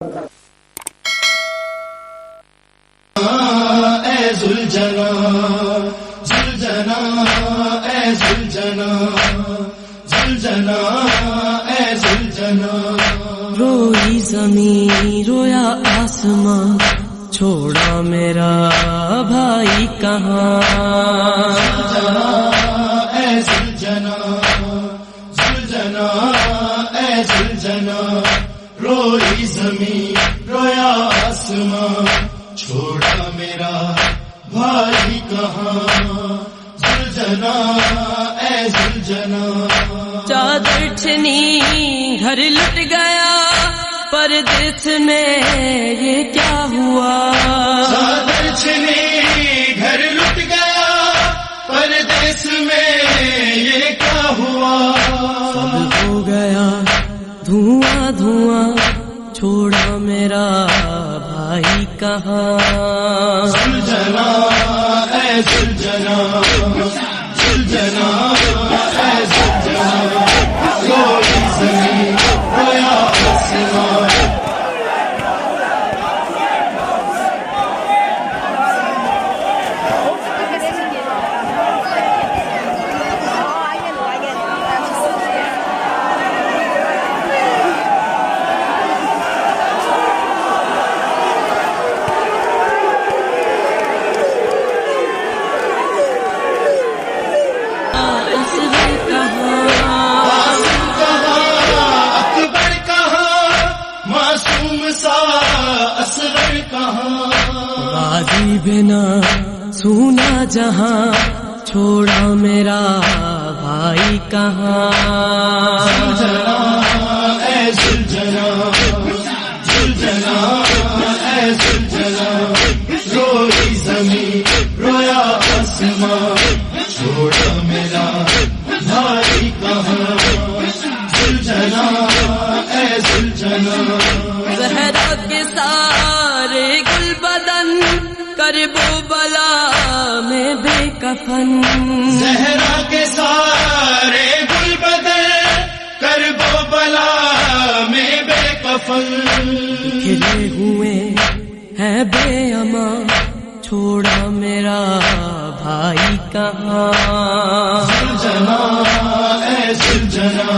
اے ذوالجنا ذوالجنا اے ذوالجنا ذوالجنا اے ذوالجنا. روئی زمین رویا آسمان چھوڑا میرا بھائی کہاں. ذوالجنا اے ذوالجنا ذوالجنا اے ذوالجنا. روئی زمین رویا آسمان چھوڑا میرا بھائی کہاں. ذوالجنا اے ذوالجنا. چادر چھنی گھر لٹ گیا پردیس میں یہ کیا ہوا. چادر چھنی گھر لٹ گیا پردیس میں یہ کیا ہوا. سب ہو گیا دھواں دھواں چھوڑا میرا بھائی کہاں. ذوالجنا اے ذوالجنا ذوالجنا اے ذوالجنا. روئی زمین رویا آسمان غازی بنا سونا جہاں چھوڑا میرا بھائی کہاں. ذوالجنا اے ذوالجنا ذوالجنا اے ذوالجنا. روئی زمین رویا آسمان چھوڑا میرا بھائی کہاں. ذوالجنا اے ذوالجنا. زہرا کے سارے گل بدن کرب و بلا میں بے کفن. زہرا کے سارے گل بدل کرب و بلا میں بے کفن. کھلے ہوئے ہیں بے امان چھوڑا میرا بھائی کہاں. ذوالجنا اے ذوالجنا